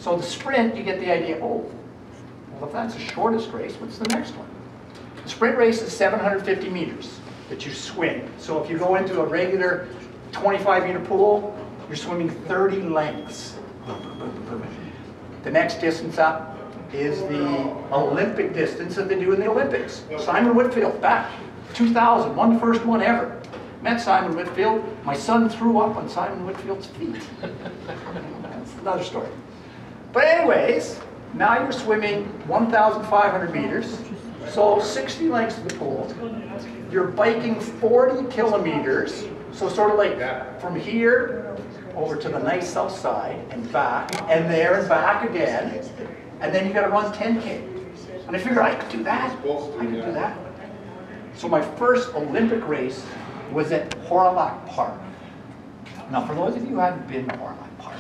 So the sprint, you get the idea, oh, well, if that's the shortest race, what's the next one? The sprint race is 750 meters that you swim. So if you go into a regular 25-meter pool, you're swimming 30 lengths. The next distance up is the Olympic distance that they do in the Olympics. Simon Whitfield, back 2000, won the first one ever. Met Simon Whitfield. My son threw up on Simon Whitfield's feet. That's another story. But anyways, now you're swimming 1,500 meters, so 60 lengths of the pool. You're biking 40 kilometers, so sort of like from here over to the nice south side and back, and there and back again, and then you got to run 10K. And I figured I could do that. I could do that. So my first Olympic race was at Horilac Park. Now, for those of you who haven't been to Horilac Park,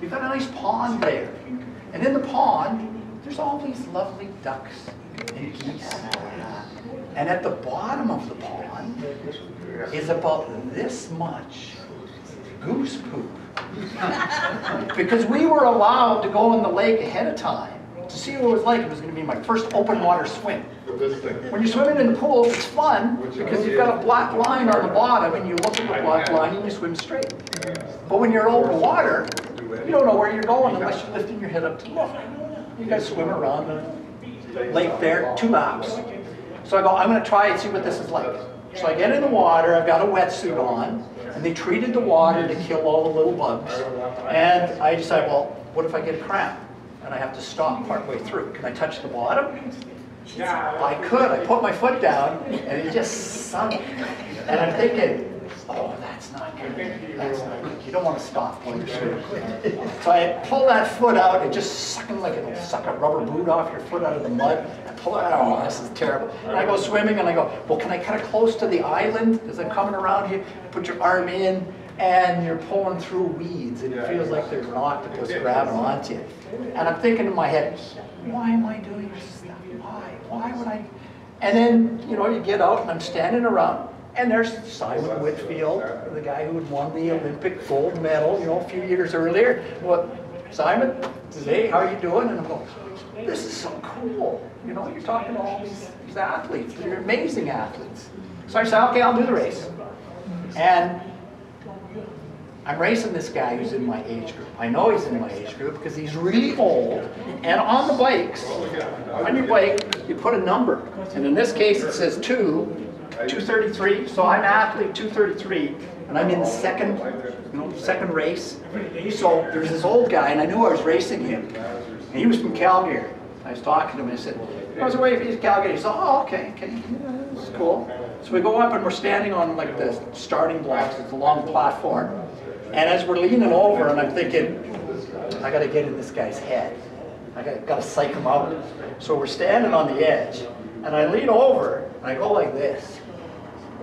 you've got a nice pond there. And in the pond, there's all these lovely ducks and geese. And at the bottom of the pond is about this much goose poop. Because we were allowed to go in the lake ahead of time to see what it was like. It was going to be my first open water swim. When you're swimming in the pool, it's fun because you've got a black line on the bottom and you look at the black line and you swim straight. But when you're over water, you don't know where you're going unless you're lifting your head up to look. You guys swim around the lake there, 2 laps. So I go, I'm going to try and see what this is like. So I get in the water, I've got a wetsuit on, and they treated the water to kill all the little bugs. And I decided, well, what if I get a cramp and I have to stop partway through? Can I touch the bottom? I could. I put my foot down, and it just sunk. And I'm thinking, oh, that's not good. That's not good. You don't want to stop while you're swimming. So I pull that foot out, and just sucking like it'll suck a rubber boot off your foot out of the mud. I pull it out. Oh, this is terrible. And I go swimming, and I go, well, can I cut it close to the island as I'm coming around here? Put your arm in, and you're pulling through weeds, and it feels like there's an octopus grabbing onto you. And I'm thinking in my head, why am I doing this stuff? Why would I? And then, you know, you get out, and I'm standing around. And there's Simon Whitfield, the guy who had won the Olympic gold medal, you know, a few years earlier. Well, Simon, hey, how are you doing? And I'm going, this is so cool. You know, you're talking to all these athletes. They're amazing athletes. So I said, okay, I'll do the race. And I'm racing this guy who's in my age group. I know he's in my age group because he's really old. And on the bikes, on your bike, you put a number. And in this case, it says 233, so I'm athlete 233, and I'm in the second race. So there's this old guy, and I knew I was racing him, and he was from Calgary. I was talking to him, and I said, I was away from Calgary. He said, oh, okay, this is cool. So we go up, and we're standing on like the starting blocks. It's a long platform, and as we're leaning over, and I'm thinking, I got to get in this guy's head. I got to psych him out. So we're standing on the edge, and I lean over, and I go like this.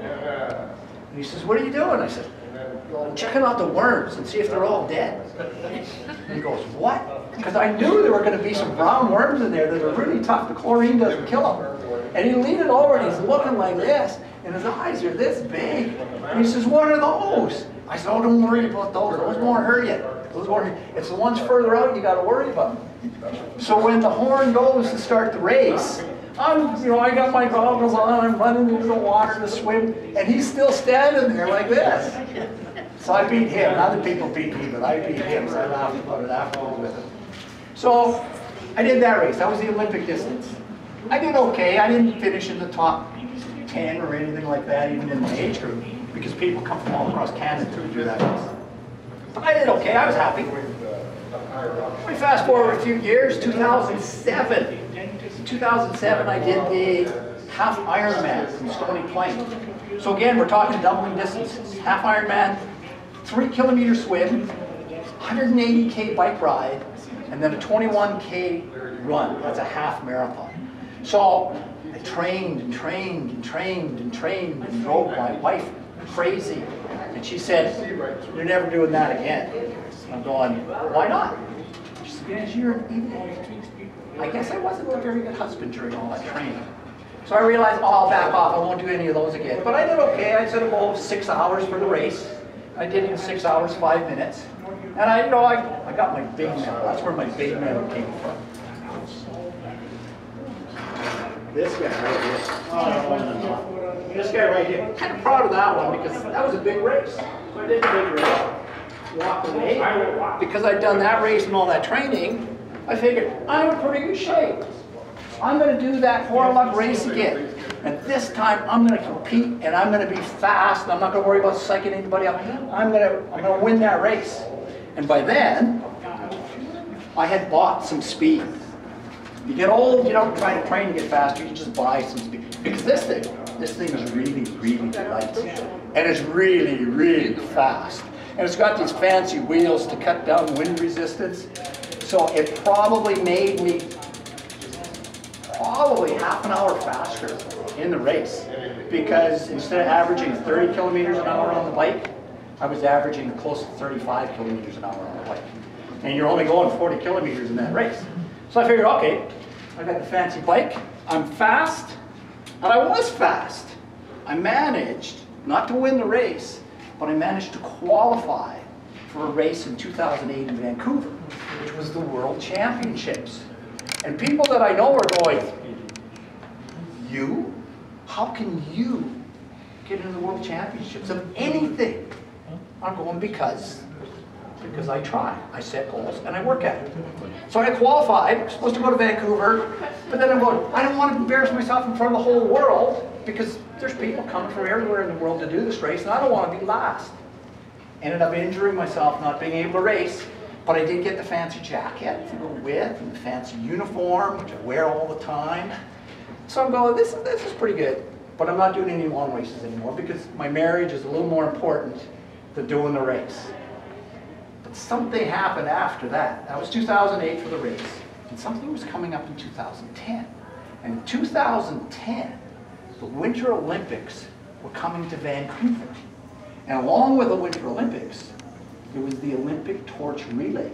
And he says, what are you doing? I said, I'm checking out the worms and see if they're all dead. And he goes, what? Because I knew there were going to be some brown worms in there that are really tough. The chlorine doesn't kill them. And he leaned over and he's looking like this, and his eyes are this big. And he says, what are those? I said, oh, don't worry about those. Those won't hurt you. Those won't hurt you. It's the ones further out you got to worry about. So when the horn goes to start the race, I got my goggles on, I'm running into the water to swim, and he's still standing there like this. So I beat him. Other people beat me, but I beat him, so I laughed about it afterwards with him. So I did that race. That was the Olympic distance. I did okay. I didn't finish in the top 10 or anything like that, even in my age group, because people come from all across Canada to do that race. But I did okay. I was happy. We fast forward a few years, 2007. In 2007, I did the half Ironman from Stony Plain. So again, we're talking doubling distances. Half Ironman, 3-kilometer swim, 180K bike ride, and then a 21K run. That's a half marathon. So I trained and trained and trained and trained and drove my wife crazy. And she said, you're never doing that again. I'm going, why not? She said, because you're an idiot. I guess I wasn't a very good husband during all that training. So I realized, oh, I'll back off. I won't do any of those again. But I did okay. I set a goal of 6 hours for the race. I did it in 6 hours, 5 minutes. And I I got my big medal. That's where my big medal came from. This guy right here. Oh, this guy right here. Kind of proud of that one because that was a big race. So I did a big race. Walked away. Because I'd done that race and all that training, I figured I'm in pretty good shape. I'm going to do that 4-lug race again. And this time I'm going to compete and I'm going to be fast. And I'm not going to worry about psyching anybody up. I'm going to win that race. And by then, I had bought some speed. You get old, you don't try to train to get faster, you just buy some speed. Because this thing is really, really light. And it's really, really fast. And it's got these fancy wheels to cut down wind resistance. So it probably made me half an hour faster in the race. Because instead of averaging 30 kilometers an hour on the bike, I was averaging close to 35 kilometers an hour on the bike. And you're only going 40 kilometers in that race. So I figured, okay, I got the fancy bike, I'm fast, and I was fast. I managed, not to win the race, but I managed to qualify for a race in 2008 in Vancouver, which was the World Championships. And people that I know are going, you? How can you get into the World Championships of anything? I'm going because I try. I set goals and I work at it. So I qualified, I'm supposed to go to Vancouver, but then I'm going, I don't want to embarrass myself in front of the whole world because there's people coming from everywhere in the world to do this race and I don't want to be last. Ended up injuring myself, not being able to race, but I did get the fancy jacket to go with and the fancy uniform, which I wear all the time. So I'm going, this is pretty good, but I'm not doing any long races anymore because my marriage is a little more important than doing the race. Something happened after that. That was 2008 for the race. And something was coming up in 2010. And in 2010, the Winter Olympics were coming to Vancouver. And along with the Winter Olympics, there was the Olympic Torch Relay